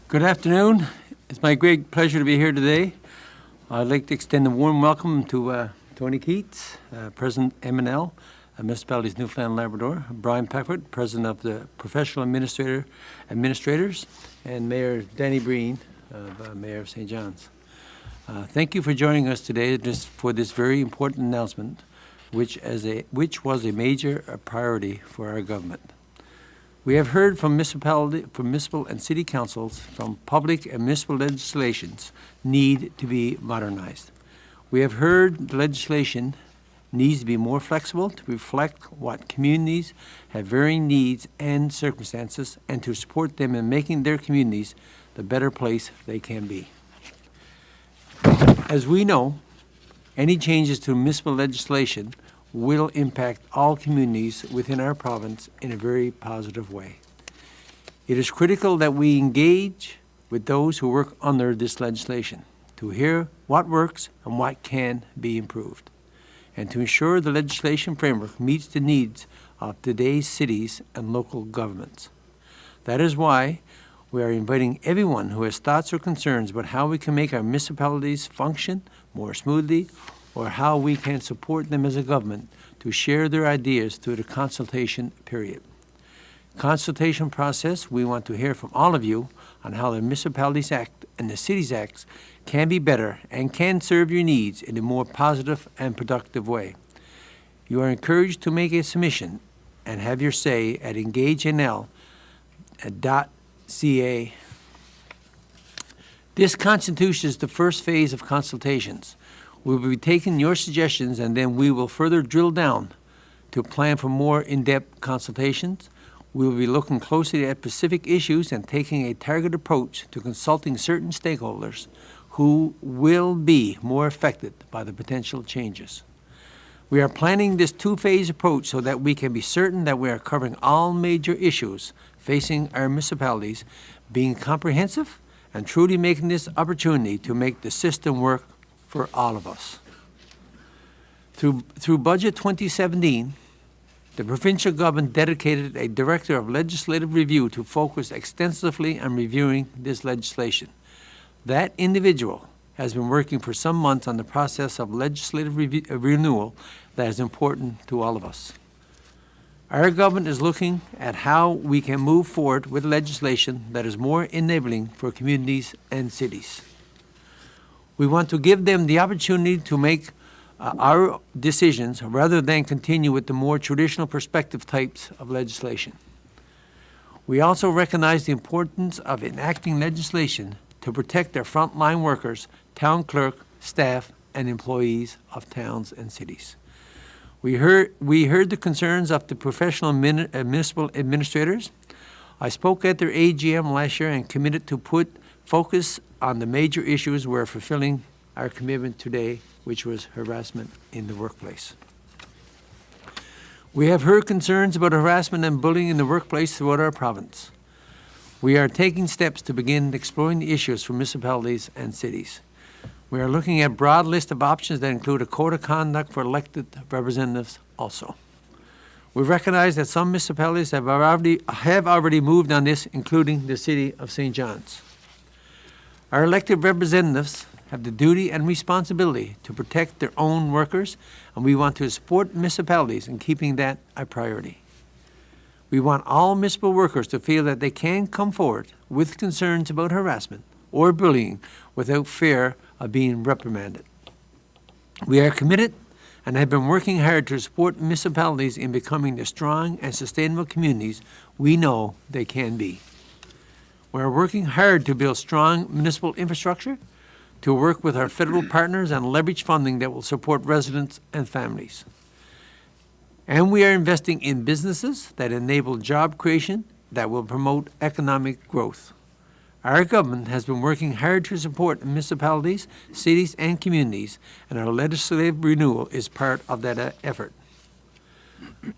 Good afternoon. It's my great pleasure to be here today. I'd like to extend a warm welcome to Tony Keats, President M&L, Municipalities Newfoundland, Labrador, Brian Peckford, President of the Professional Administrators, and Mayor Danny Breen, Mayor of St. John's. Thank you for joining us today for this very important announcement, which was a major priority for our government. We have heard from municipal and city councils from public and municipal legislations need to be modernized. We have heard the legislation needs to be more flexible to reflect what communities have varying needs and circumstances and to support them in making their communities the better place they can be. As we know, any changes to municipal legislation will impact all communities within our province in a very positive way. It is critical that we engage with those who work under this legislation to hear what works and what can be improved, and to ensure the legislation framework meets the needs of today's cities and local governments. That is why we are inviting everyone who has thoughts or concerns about how we can make our municipalities function more smoothly or how we can support them as a government to share their ideas through the consultation period. Consultation process, we want to hear from all of you on how the Municipalities Act and the Cities Acts can be better and can serve your needs in a more positive and productive way. You are encouraged to make a submission and have your say at engagenl.ca. This constitutes the first phase of consultations. We will be taking your suggestions and then we will further drill down to plan for more in-depth consultations. We will be looking closely at specific issues and taking a targeted approach to consulting certain stakeholders who will be more affected by the potential changes. We are planning this two-phase approach so that we can be certain that we are covering all major issues facing our municipalities, being comprehensive and truly making this opportunity to make the system work for all of us. Through Budget 2017, the provincial government dedicated a director of legislative review to focus extensively on reviewing this legislation. That individual has been working for some months on the process of legislative renewal that is important to all of us. Our government is looking at how we can move forward with legislation that is more enabling for communities and cities. We want to give them the opportunity to make our decisions rather than continue with the more traditional perspective types of legislation. We also recognize the importance of enacting legislation to protect our frontline workers, town clerk, staff, and employees of towns and cities. We heard the concerns of the professional municipal administrators. I spoke at their AGM last year and committed to put focus on the major issues we're fulfilling our commitment today, which was harassment in the workplace. We have heard concerns about harassment and bullying in the workplace throughout our province. We are taking steps to begin exploring the issues for municipalities and cities. We are looking at a broad list of options that include a code of conduct for elected representatives also. We recognize that some municipalities have already moved on this, including the City of St. John's. Our elected representatives have the duty and responsibility to protect their own workers, and we want to support municipalities in keeping that a priority. We want all municipal workers to feel that they can come forward with concerns about harassment or bullying without fear of being reprimanded. We are committed and have been working hard to support municipalities in becoming the strong and sustainable communities we know they can be. We are working hard to build strong municipal infrastructure, to work with our federal partners and leverage funding that will support residents and families. And we are investing in businesses that enable job creation that will promote economic growth. Our government has been working hard to support municipalities, cities, and communities, and our legislative renewal is part of that effort.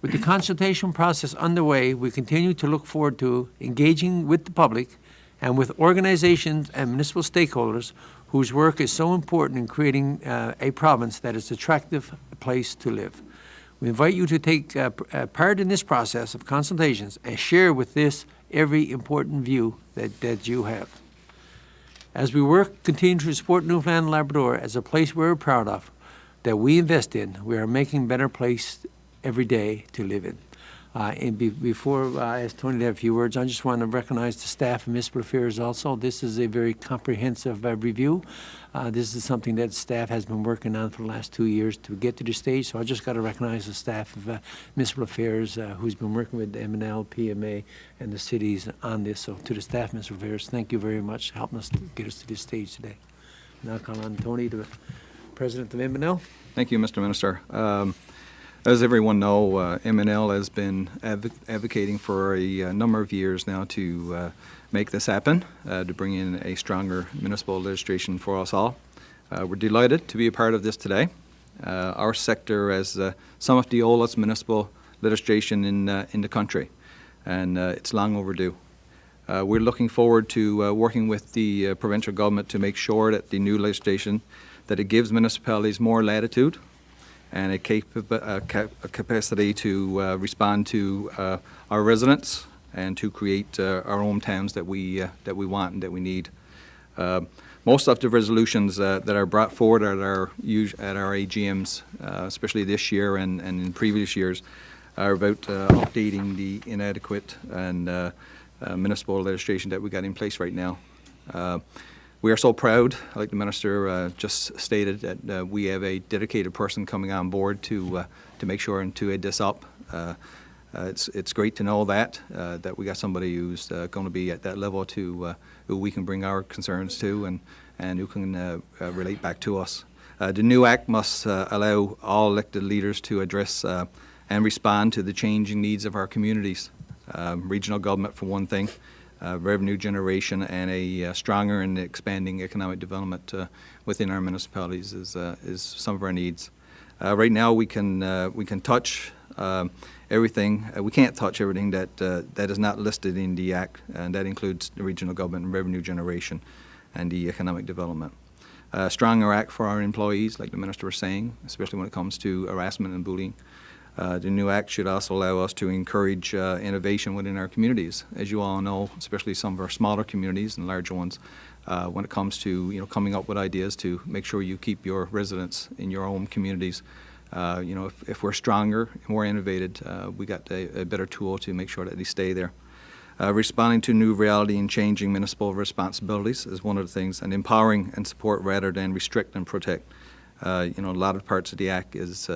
With the consultation process underway, we continue to look forward to engaging with the public and with organizations and municipal stakeholders whose work is so important in creating a province that is an attractive place to live. We invite you to take part in this process of consultations and share with this every important view that you have. As we continue to support Newfoundland and Labrador as a place we're proud of, that we invest in, we are making a better place every day to live in. Before I ask Tony to have a few words, I just want to recognize the staff of Municipal Affairs also. This is a very comprehensive review. This is something that staff has been working on for the last 2 years to get to this stage. So I just got to recognize the staff of Municipal Affairs who's been working with MNL, PMA, and the cities on this. So to the staff of Municipal Affairs, thank you very much for helping us to get us to this stage today. Now I'll call on Tony, the President of MNL. Thank you, Mr. Minister. As everyone know, MNL has been advocating for a number of years now to make this happen, to bring in a stronger municipal legislation for us all. We're delighted to be a part of this today. Our sector has some of the oldest municipal legislation in the country, and it's long overdue. We're looking forward to working with the provincial government to make sure that the new legislation, that it gives municipalities more latitude and a capacity to respond to our residents and to create our own towns that we want and that we need. Most of the resolutions that are brought forward at our AGMs, especially this year and in previous years, are about updating the inadequate and municipal legislation that we got in place right now. We are so proud, like the Minister just stated, that we have a dedicated person coming on board to make sure and to head this up. It's great to know that we got somebody who's going to be at that level to who we can bring our concerns to and who can relate back to us. The new Act must allow all elected leaders to address and respond to the changing needs of our communities. Regional government, for one thing. Revenue generation and a stronger and expanding economic development within our municipalities is some of our needs. Right now, we can touch everything. We can't touch everything that is not listed in the Act, and that includes the regional government and revenue generation and the economic development. Stronger Act for our employees, like the Minister was saying, especially when it comes to harassment and bullying. The new Act should also allow us to encourage innovation within our communities. As you all know, especially some of our smaller communities and larger ones, when it comes to coming up with ideas to make sure you keep your residents in your own communities. If we're stronger, more innovative, we got a better tool to make sure that they stay there. Responding to new reality and changing municipal responsibilities is one of the things, and empowering and support rather than restrict and protect. A lot of parts of the Act is.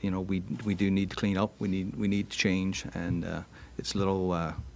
We do need to clean up. We need to change, and it's a little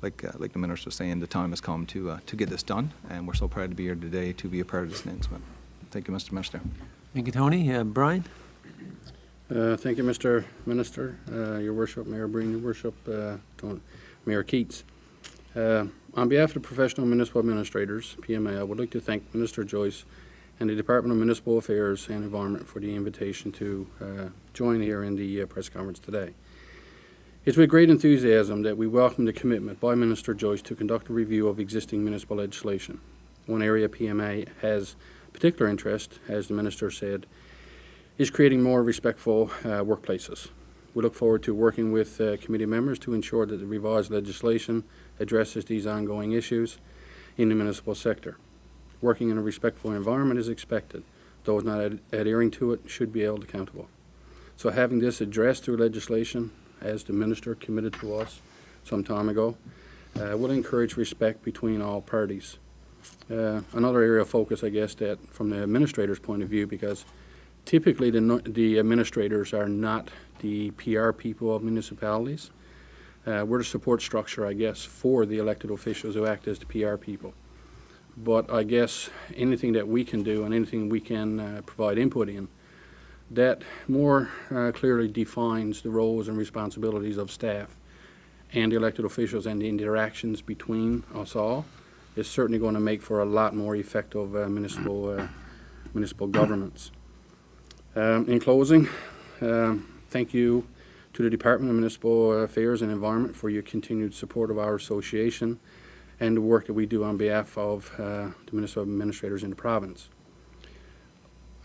like the Minister was saying. The time has come to get this done, and we're so proud to be here today to be a part of this announcement. Thank you, Mr. Minister. Thank you, Tony. Brian. Thank you, Mr. Minister, Your Worship, Mayor Breen, Your Worship, Mayor Keats. On behalf of the professional municipal administrators, PMA, I would like to thank Minister Joyce and the Department of Municipal Affairs and Environment for the invitation to join here in the press conference today. It's with great enthusiasm that we welcome the commitment by Minister Joyce to conduct a review of existing municipal legislation. One area PMA has particular interest, as the Minister said, is creating more respectful workplaces. We look forward to working with committee members to ensure that the revised legislation addresses these ongoing issues in the municipal sector. Working in a respectful environment is expected. Those not adhering to it should be held accountable. So having this addressed through legislation, as the Minister committed to us some time ago, will encourage respect between all parties. Another area of focus, I guess, that from the administrator's point of view, because typically the administrators are not the PR people of municipalities. We're the support structure, I guess, for the elected officials who act as the PR people. But I guess anything that we can do and anything we can provide input in that more clearly defines the roles and responsibilities of staff and the elected officials and the interactions between us all is certainly going to make for a lot more effective municipal governance. In closing, thank you to the Department of Municipal Affairs and Environment for your continued support of our association and the work that we do on behalf of the municipal administrators in the province.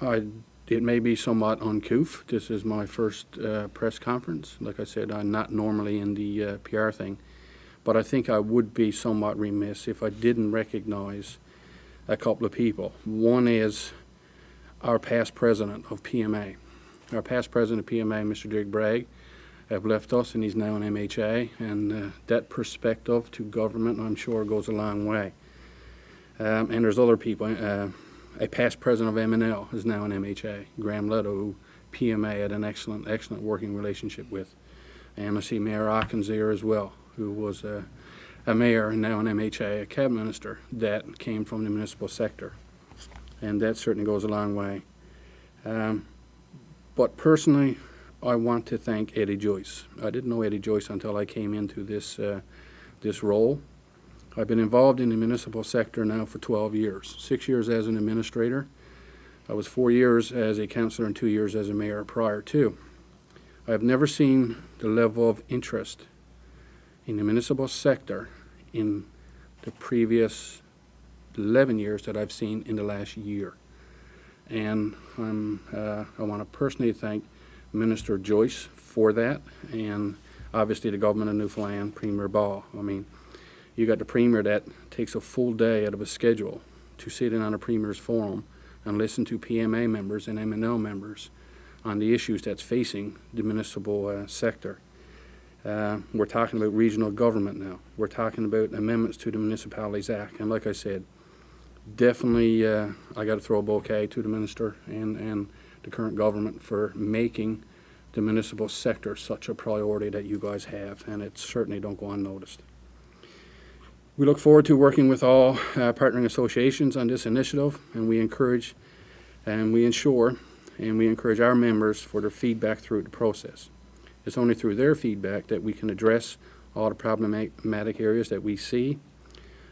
It may be somewhat uncouth. This is my first press conference. Like I said, I'm not normally in the PR thing, but I think I would be somewhat remiss if I didn't recognize a couple of people. One is our past president of PMA. Our past president of PMA, Mr. Jig Bragg, have left us, and he's now in MHA, and that perspective to government, I'm sure, goes a long way. And there's other people. A past president of M&L is now in MHA, Graham Leto, who PMA had an excellent working relationship with. And I see Mayor Atkins there as well, who was a mayor and now an MHA, a cabinet minister, that came from the municipal sector. And that certainly goes a long way. But personally, I want to thank Eddie Joyce. I didn't know Eddie Joyce until I came into this role. I've been involved in the municipal sector now for 12 years, 6 years as an administrator. I was 4 years as a councillor and 2 years as a mayor prior to. I've never seen the level of interest in the municipal sector in the previous 11 years that I've seen in the last year. And I want to personally thank Minister Joyce for that, and obviously the government of Newfoundland, Premier Ball. I mean, you got the Premier that takes a full day out of his schedule to sit in on a Premier's forum and listen to PMA members and M&L members on the issues that's facing the municipal sector. We're talking about regional government now. We're talking about amendments to the Municipalities Act. And like I said, definitely I got to throw a bouquet to the Minister and the current government for making the municipal sector such a priority that you guys have, and it certainly don't go unnoticed. We look forward to working with all partnering associations on this initiative, and we encourage and we ensure and we encourage our members for their feedback through the process. It's only through their feedback that we can address all the problematic areas that we see,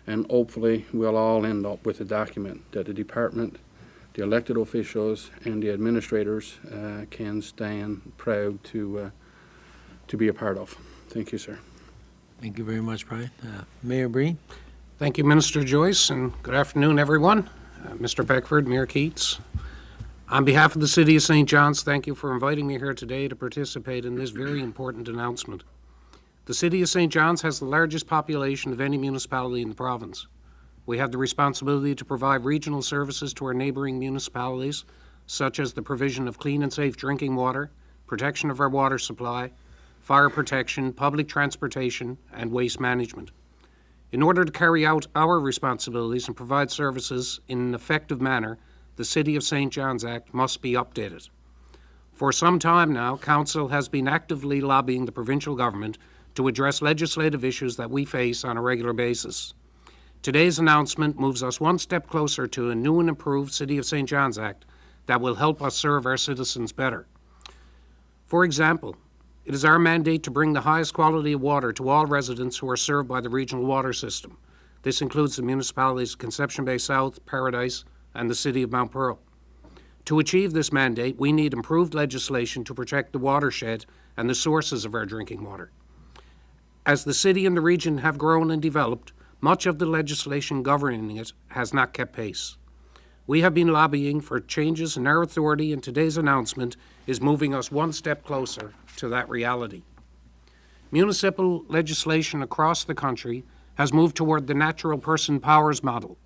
and hopefully we'll all end up with a document that the department, the elected officials, and the administrators can stand proud to be a part of. Thank you, sir. Thank you very much, Brian. Mayor Breen? Thank you, Minister Joyce, and good afternoon, everyone. Mr. Peckford, Mayor Keats. On behalf of the City of St. John's, thank you for inviting me here today to participate in this very important announcement. The City of St. John's has the largest population of any municipality in the province. We have the responsibility to provide regional services to our neighbouring municipalities, such as the provision of clean and safe drinking water, protection of our water supply, fire protection, public transportation, and waste management. In order to carry out our responsibilities and provide services in an effective manner, the City of St. John's Act must be updated. For some time now, Council has been actively lobbying the provincial government to address legislative issues that we face on a regular basis. Today's announcement moves us one step closer to a new and improved City of St. John's Act that will help us serve our citizens better. For example, it is our mandate to bring the highest quality of water to all residents who are served by the regional water system. This includes the municipalities of Conception Bay South, Paradise, and the City of Mount Pearl. To achieve this mandate, we need improved legislation to protect the watershed and the sources of our drinking water. As the city and the region have grown and developed, much of the legislation governing it has not kept pace. We have been lobbying for changes in our authority, and today's announcement is moving us one step closer to that reality. Municipal legislation across the country has moved toward the natural person powers model.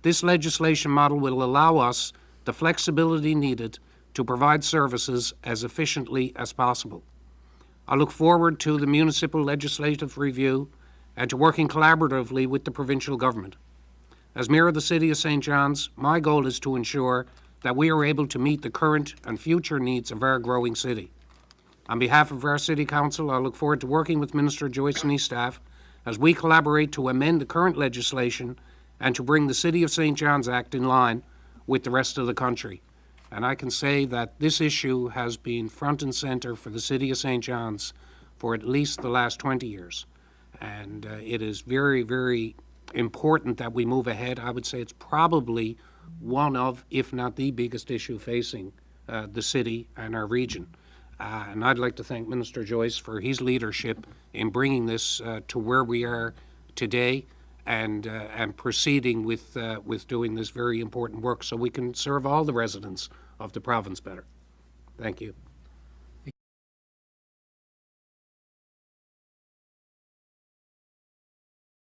This legislation model will allow us the flexibility needed to provide services as efficiently as possible. I look forward to the municipal legislative review and to working collaboratively with the provincial government. As Mayor of the City of St. John's, my goal is to ensure that we are able to meet the current and future needs of our growing city. On behalf of our City Council, I look forward to working with Minister Joyce and his staff as we collaborate to amend the current legislation and to bring the City of St. John's Act in line with the rest of the country. And I can say that this issue has been front and center for the City of St. John's for at least the last 20 years. And it is very, very important that we move ahead. I would say it's probably one of, if not the biggest issue facing the city and our region. And I'd like to thank Minister Joyce for his leadership in bringing this to where we are today and proceeding with doing this very important work so we can serve all the residents of the province better. Thank you.